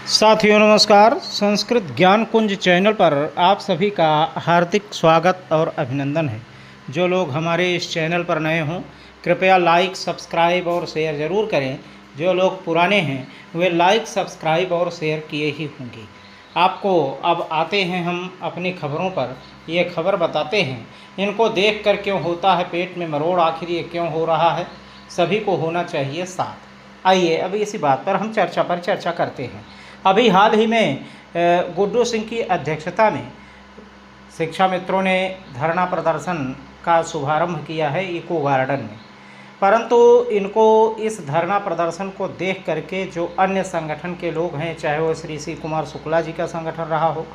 साथियों नमस्कार। संस्कृत ज्ञान कुंज चैनल पर आप सभी का हार्दिक स्वागत और अभिनंदन है। जो लोग हमारे इस चैनल पर नए हों कृपया लाइक सब्सक्राइब और शेयर ज़रूर करें। जो लोग पुराने हैं वे लाइक सब्सक्राइब और शेयर किए ही होंगे। आपको अब आते हैं हम अपनी खबरों पर। ये खबर बताते हैं, इनको देख कर क्यों होता है पेट में मरोड़, आखिर ये क्यों हो रहा है, सभी को होना चाहिए साथ। आइए अभी इसी बात पर हम चर्चा करते हैं। अभी हाल ही में गुड्डू सिंह की अध्यक्षता में शिक्षा मित्रों ने धरना प्रदर्शन का शुभारंभ किया है इको गार्डन में। परंतु इनको इस धरना प्रदर्शन को देख करके जो अन्य संगठन के लोग हैं, चाहे वो श्री शिव कुमार शुक्ला जी का संगठन रहा हो,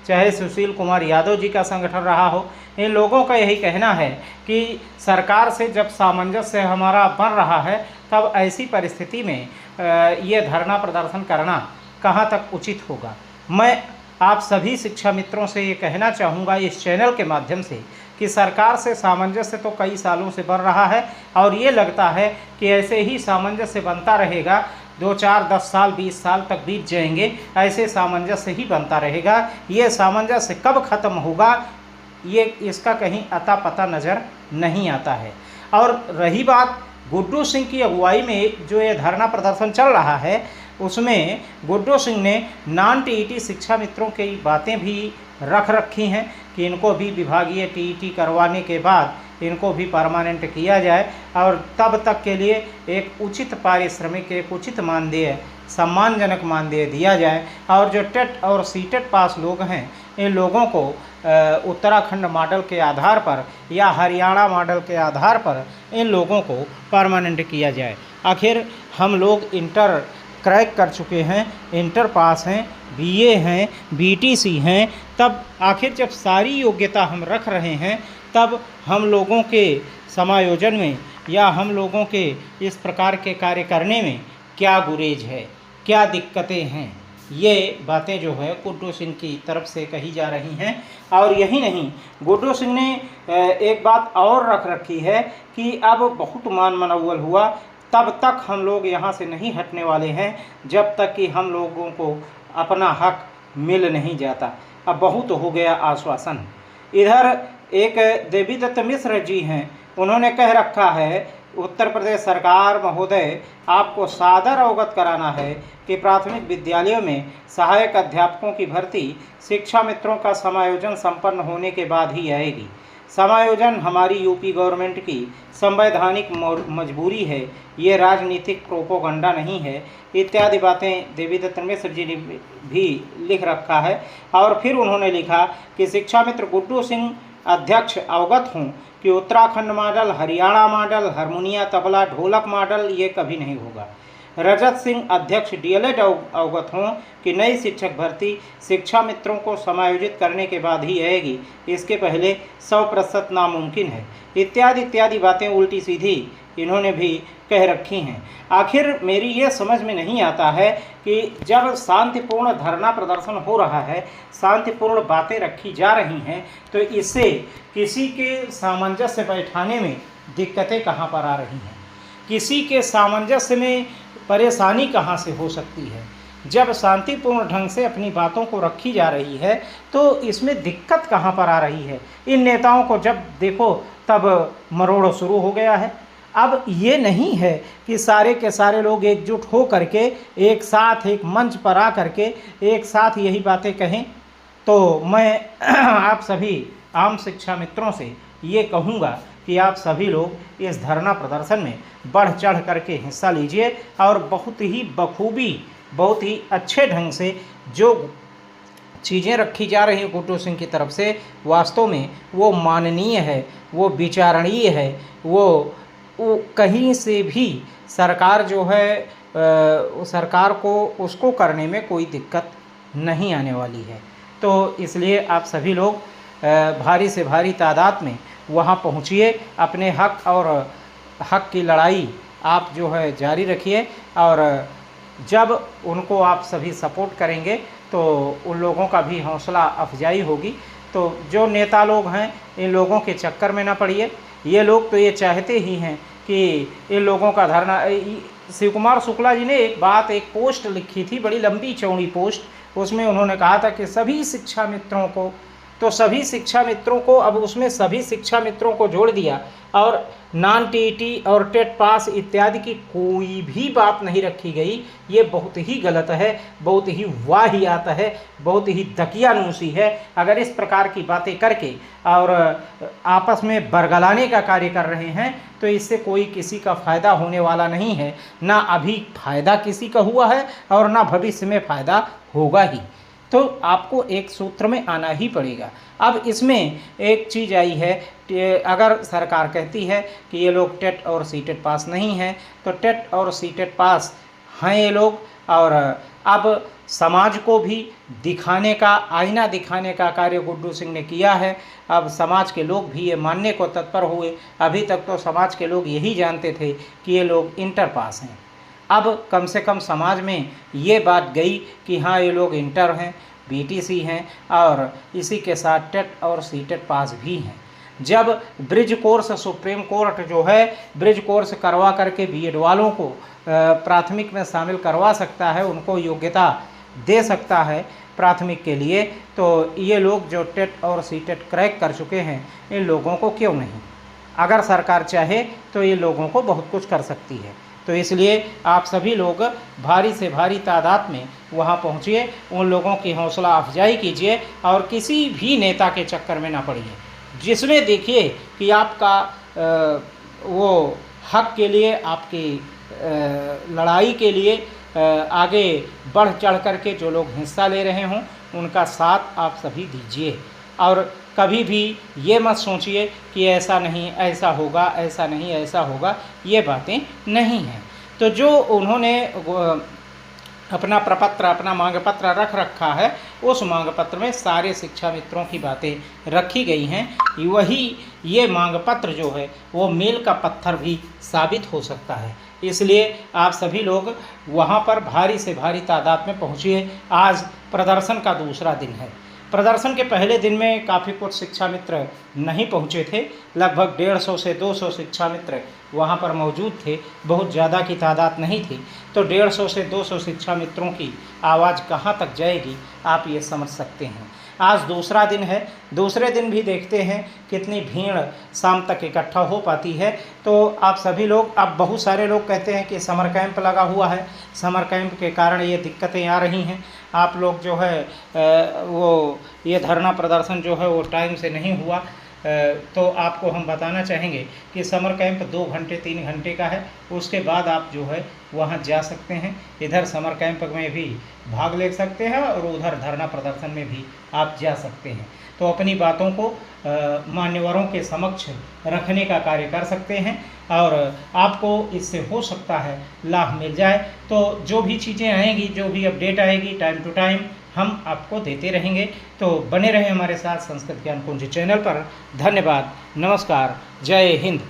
चाहे सुशील कुमार यादव जी का संगठन रहा हो, इन लोगों का यही कहना है कि सरकार से जब सामंजस्य हमारा बन रहा है तब ऐसी परिस्थिति में ये धरना प्रदर्शन करना कहाँ तक उचित होगा। मैं आप सभी शिक्षा मित्रों से ये कहना चाहूँगा इस चैनल के माध्यम से कि सरकार से सामंजस्य तो कई सालों से बन रहा है और ये लगता है कि ऐसे ही सामंजस्य बनता रहेगा। 2, 4, 10 साल 20 साल तक बीत जाएंगे, ऐसे सामंजस्य ही बनता रहेगा। ये सामंजस्य कब ख़त्म होगा ये इसका कहीं अता पता नज़र नहीं आता है। और रही बात गुड्डू सिंह की अगुवाई में जो ये धरना प्रदर्शन चल रहा है, उसमें गुड्डू सिंह ने नॉन टीईटी शिक्षा मित्रों की बातें भी रख रखी हैं कि इनको भी विभागीय टीईटी करवाने के बाद इनको भी परमानेंट किया जाए और तब तक के लिए एक उचित पारिश्रमिक, एक उचित मानदेय, सम्मानजनक मानदेय दिया जाए। और जो टेट और सीटेट पास लोग हैं इन लोगों को उत्तराखंड मॉडल के आधार पर या हरियाणा मॉडल के आधार पर इन लोगों को परमानेंट किया जाए। आखिर हम लोग इंटर क्रैक कर चुके हैं, इंटर पास हैं, बीए हैं, बीटीसी हैं, तब आखिर जब सारी योग्यता हम रख रहे हैं तब हम लोगों के समायोजन में या हम लोगों के इस प्रकार के कार्य करने में क्या गुरेज है, क्या दिक्कतें हैं, ये बातें जो है गुड्डू सिंह की तरफ से कही जा रही हैं। और यही नहीं, गुड्डू सिंह ने एक बात और रख रखी है कि अब बहुत मान मनौवल हुआ, तब तक हम लोग यहाँ से नहीं हटने वाले हैं जब तक कि हम लोगों को अपना हक मिल नहीं जाता। अब बहुत हो गया आश्वासन। इधर एक देवीदत्त मिश्र जी हैं, उन्होंने कह रखा है उत्तर प्रदेश सरकार महोदय आपको सादर अवगत कराना है कि प्राथमिक विद्यालयों में सहायक अध्यापकों की भर्ती शिक्षा मित्रों का समायोजन संपन्न होने के बाद ही आएगी। समायोजन हमारी यूपी गवर्नमेंट की संवैधानिक मजबूरी है, ये राजनीतिक प्रोपोगंडा नहीं है, इत्यादि बातें देवीदत्त मिश्र जी ने भी लिख रखा है। और फिर उन्होंने लिखा कि शिक्षा मित्र गुड्डू सिंह अध्यक्ष अवगत हों कि उत्तराखंड मॉडल, हरियाणा मॉडल, हारमोनिया, तबला, ढोलक मॉडल ये कभी नहीं होगा। रजत सिंह अध्यक्ष डीएलएड अवगत हों कि नई शिक्षक भर्ती शिक्षा मित्रों को समायोजित करने के बाद ही आएगी, इसके पहले 100% नामुमकिन है, इत्यादि इत्यादि बातें उल्टी सीधी इन्होंने भी कह रखी हैं। आखिर मेरी ये समझ में नहीं आता है कि जब शांतिपूर्ण धरना प्रदर्शन हो रहा है, शांतिपूर्ण बातें रखी जा रही हैं, तो इससे किसी के सामंजस्य बैठाने में दिक्कतें कहाँ पर आ रही हैं, किसी के सामंजस्य में परेशानी कहाँ से हो सकती है। जब शांतिपूर्ण ढंग से अपनी बातों को रखी जा रही है तो इसमें दिक्कत कहाँ पर आ रही है। इन नेताओं को जब देखो तब मरोड़ शुरू हो गया है। अब ये नहीं है कि सारे के सारे लोग एकजुट हो करके एक साथ एक मंच पर आ करके एक साथ यही बातें कहें। तो मैं आप सभी आम शिक्षा मित्रों से ये कहूँगा कि आप सभी लोग इस धरना प्रदर्शन में बढ़ चढ़ करके हिस्सा लीजिए और बहुत ही बखूबी, बहुत ही अच्छे ढंग से जो चीज़ें रखी जा रही हैं गुड्डू सिंह की तरफ से, वास्तव में वो माननीय है, वो विचारणीय है, वो कहीं से भी सरकार जो है सरकार को उसको करने में कोई दिक्कत नहीं आने वाली है। तो इसलिए आप सभी लोग भारी से भारी तादाद में वहाँ पहुँचिए, अपने हक और हक की लड़ाई आप जो है जारी रखिए। और जब उनको आप सभी सपोर्ट करेंगे तो उन लोगों का भी हौसला अफजाई होगी। तो जो नेता लोग हैं इन लोगों के चक्कर में ना पड़िए। ये लोग तो ये चाहते ही हैं कि इन लोगों का धरना, शिव कुमार शुक्ला जी ने एक पोस्ट लिखी थी, बड़ी लंबी चौड़ी पोस्ट। उसमें उन्होंने कहा था कि सभी शिक्षा मित्रों को, तो सभी शिक्षा मित्रों को, अब उसमें सभी शिक्षा मित्रों को जोड़ दिया और नॉन टीईटी और टेट पास इत्यादि की कोई भी बात नहीं रखी गई। ये बहुत ही गलत है, बहुत ही वाहियात है, बहुत ही दकियानूसी है। अगर इस प्रकार की बातें करके और आपस में बरगलाने का कार्य कर रहे हैं तो इससे कोई किसी का फ़ायदा होने वाला नहीं है। ना अभी फ़ायदा किसी का हुआ है और ना भविष्य में फ़ायदा होगा ही। तो आपको एक सूत्र में आना ही पड़ेगा। अब इसमें एक चीज़ आई है, अगर सरकार कहती है कि ये लोग टेट और सीटेट पास नहीं हैं, तो टेट और सीटेट पास हैं ये लोग, और अब समाज को भी दिखाने का, आईना दिखाने का कार्य गुड्डू सिंह ने किया है। अब समाज के लोग भी ये मानने को तत्पर हुए। अभी तक तो समाज के लोग यही जानते थे कि ये लोग इंटर पास हैं। अब कम से कम समाज में ये बात गई कि हाँ ये लोग इंटर हैं, बीटीसी हैं और इसी के साथ टेट और सीटेट पास भी हैं। जब ब्रिज कोर्स, सुप्रीम कोर्ट जो है ब्रिज कोर्स करवा करके बीएड वालों को प्राथमिक में शामिल करवा सकता है, उनको योग्यता दे सकता है प्राथमिक के लिए, तो ये लोग जो टेट और सीटेट क्रैक कर चुके हैं, इन लोगों को क्यों नहीं? अगर सरकार चाहे तो ये लोगों को बहुत कुछ कर सकती है। तो इसलिए आप सभी लोग भारी से भारी तादाद में वहाँ पहुँचिए, उन लोगों की हौसला अफजाई कीजिए और किसी भी नेता के चक्कर में ना पड़िए, जिसमें देखिए कि आपका वो हक के लिए, आपकी लड़ाई के लिए आगे बढ़ चढ़ कर के जो लोग हिस्सा ले रहे हों, उनका साथ आप सभी दीजिए। और कभी भी ये मत सोचिए कि ऐसा नहीं ऐसा होगा, ऐसा नहीं ऐसा होगा, ये बातें नहीं हैं। तो जो उन्होंने अपना प्रपत्र, अपना मांग पत्र रख रखा है, उस मांग पत्र में सारे शिक्षा मित्रों की बातें रखी गई हैं। वही ये मांग पत्र जो है वो मील का पत्थर भी साबित हो सकता है। इसलिए आप सभी लोग वहाँ पर भारी से भारी तादाद में पहुँचिए। आज प्रदर्शन का दूसरा दिन है। प्रदर्शन के पहले दिन में काफ़ी कुछ शिक्षा मित्र नहीं पहुँचे थे, लगभग 150 से 200 शिक्षा मित्र वहाँ पर मौजूद थे, बहुत ज़्यादा की तादाद नहीं थी। तो 150 से 200 शिक्षा मित्रों की आवाज़ कहाँ तक जाएगी, आप ये समझ सकते हैं। आज दूसरा दिन है, दूसरे दिन भी देखते हैं कितनी भीड़ शाम तक इकट्ठा हो पाती है। तो आप सभी लोग, अब बहुत सारे लोग कहते हैं कि समर कैंप लगा हुआ है, समर कैंप के कारण ये दिक्कतें आ रही हैं। आप लोग जो है वो ये धरना प्रदर्शन जो है वो टाइम से नहीं हुआ, तो आपको हम बताना चाहेंगे कि समर कैंप 2 घंटे 3 घंटे का है। उसके बाद आप जो है वहाँ जा सकते हैं, इधर समर कैंप में भी भाग ले सकते हैं और उधर धरना प्रदर्शन में भी आप जा सकते हैं। तो अपनी बातों को मान्यवरों के समक्ष रखने का कार्य कर सकते हैं और आपको इससे हो सकता है लाभ मिल जाए। तो जो भी चीज़ें आएंगी, जो भी अपडेट आएगी, टाइम टू टाइम हम आपको देते रहेंगे। तो बने रहें हमारे साथ संस्कृत ज्ञान कुंज चैनल पर। धन्यवाद, नमस्कार, जय हिंद।